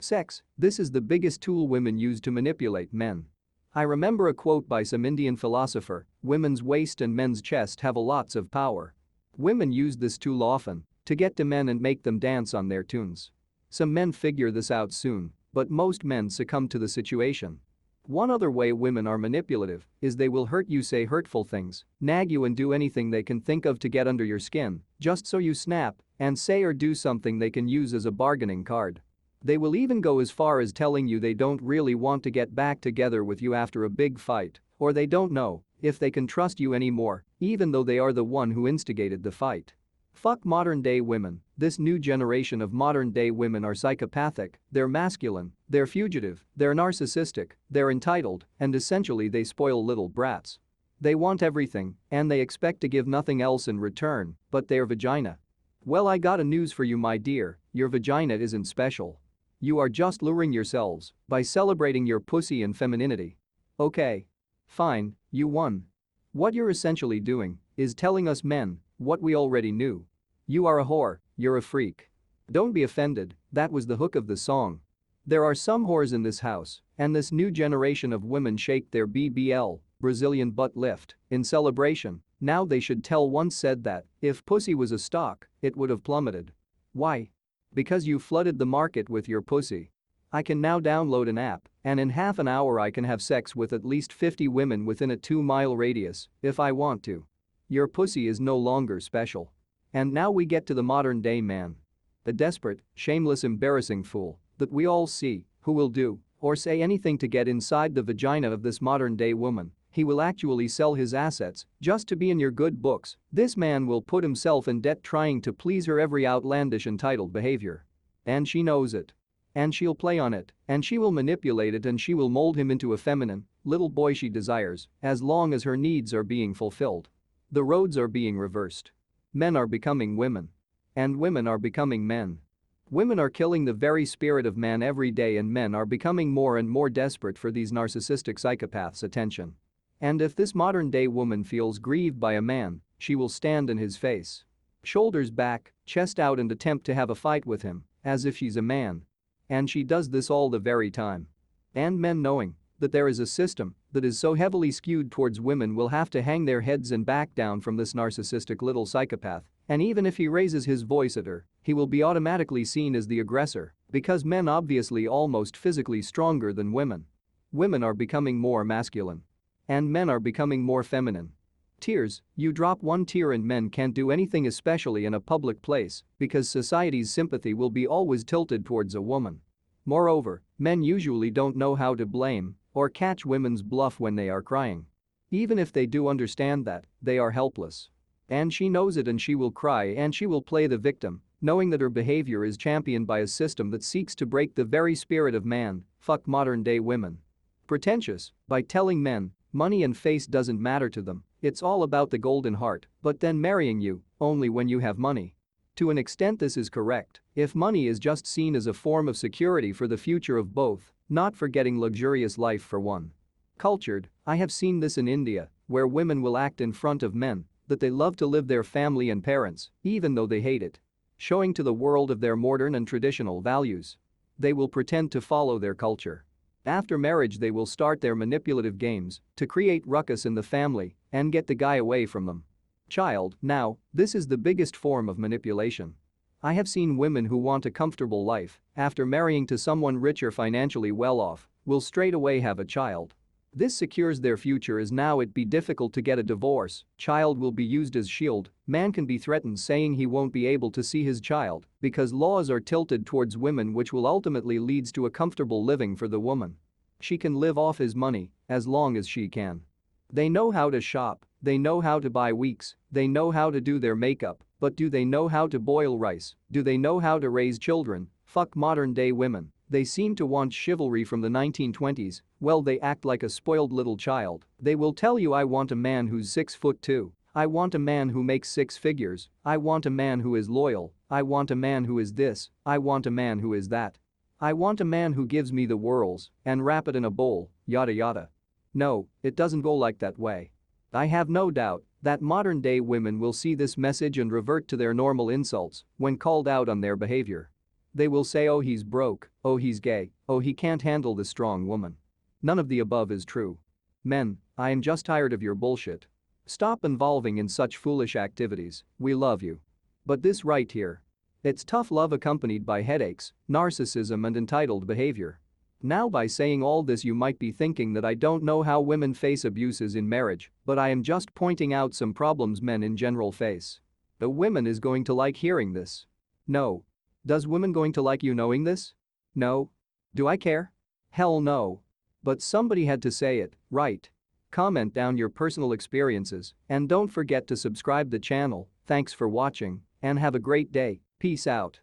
Sex, this is the biggest tool women use to manipulate men. I remember a quote by some Indian philosopher, women's waist and men's chest have lots of power. Women use this tool often to get to men and make them dance on their tunes. Some men figure this out soon, but most men succumb to the situation. One other way women are manipulative is they will hurt you, say hurtful things, nag you and do anything they can think of to get under your skin, just so you snap and say or do something they can use as a bargaining card. They will even go as far as telling you they don't really want to get back together with you after a big fight, or they don't know if they can trust you anymore, even though they are the one who instigated the fight. Fuck modern day women. This new generation of modern day women are psychopathic, they're masculine, they're fugitive, they're narcissistic, they're entitled, and essentially they spoil little brats. They want everything, and they expect to give nothing else in return but their vagina. Well, I got a news for you, my dear, your vagina isn't special. You are just luring yourselves by celebrating your pussy and femininity. Okay. Fine, you won. What you're essentially doing is telling us men what we already knew. You are a whore, you're a freak. Don't be offended, that was the hook of the song. There are some whores in this house, and this new generation of women shake their BBL, Brazilian butt lift, in celebration. Now they should tell. Once said that if pussy was a stock, it would have plummeted. Why? Because you flooded the market with your pussy. I can now download an app, and in half an hour I can have sex with at least 50 women within a 2-mile radius if I want to. Your pussy is no longer special. And now we get to the modern day man. The desperate, shameless, embarrassing fool that we all see who will do or say anything to get inside the vagina of this modern day woman. He will actually sell his assets just to be in your good books. This man will put himself in debt trying to please her every outlandish entitled behavior. And she knows it. And she'll play on it, and she will manipulate it, and she will mold him into a feminine little boy she desires as long as her needs are being fulfilled. The roads are being reversed. Men are becoming women. And women are becoming men. Women are killing the very spirit of man every day, and men are becoming more and more desperate for these narcissistic psychopaths' attention. And if this modern day woman feels grieved by a man, she will stand in his face. Shoulders back, chest out, and attempt to have a fight with him, as if she's a man. And she does this all the very time. And men, knowing that there is a system that is so heavily skewed towards women, will have to hang their heads and back down from this narcissistic little psychopath. And even if he raises his voice at her, he will be automatically seen as the aggressor, because men obviously almost physically stronger than women. Women are becoming more masculine. And men are becoming more feminine. Tears, you drop one tear and men can't do anything, especially in a public place, because society's sympathy will be always tilted towards a woman. Moreover, men usually don't know how to blame or catch women's bluff when they are crying. Even if they do understand that, they are helpless. And she knows it, and she will cry and she will play the victim, knowing that her behavior is championed by a system that seeks to break the very spirit of man. Fuck modern day women. Pretentious, by telling men money and face doesn't matter to them, it's all about the golden heart, but then marrying you only when you have money. To an extent this is correct, if money is just seen as a form of security for the future of both, not for getting luxurious life for one. Cultured, I have seen this in India, where women will act in front of men that they love to live their family and parents, even though they hate it. Showing to the world of their modern and traditional values. They will pretend to follow their culture. After marriage they will start their manipulative games to create ruckus in the family and get the guy away from them. Child, now, this is the biggest form of manipulation. I have seen women who want a comfortable life after marrying to someone rich or financially well off will straight away have a child. This secures their future, as now it be difficult to get a divorce, child will be used as shield, man can be threatened saying he won't be able to see his child because laws are tilted towards women, which will ultimately leads to a comfortable living for the woman. She can live off his money as long as she can. They know how to shop, they know how to buy wigs, they know how to do their makeup, but do they know how to boil rice? Do they know how to raise children? Fuck modern day women. They seem to want chivalry from the 1920s, well they act like a spoiled little child. They will tell you, I want a man who's 6'2". I want a man who makes 6 figures. I want a man who is loyal. I want a man who is this. I want a man who is that. I want a man who gives me the whirls and wrap it in a bowl, yada yada. No, it doesn't go like that way. I have no doubt that modern day women will see this message and revert to their normal insults when called out on their behavior. They will say, oh, he's broke, oh, he's gay, oh, he can't handle the strong woman. None of the above is true. Men, I am just tired of your bullshit. Stop involving in such foolish activities, we love you. But this right here. It's tough love accompanied by headaches, narcissism and entitled behavior. Now by saying all this you might be thinking that I don't know how women face abuses in marriage, but I am just pointing out some problems men in general face. The women is going to like hearing this. No. Does women going to like you knowing this? No. Do I care? Hell no. But somebody had to say it, right? Comment down your personal experiences and don't forget to subscribe the channel. Thanks for watching and have a great day. Peace out.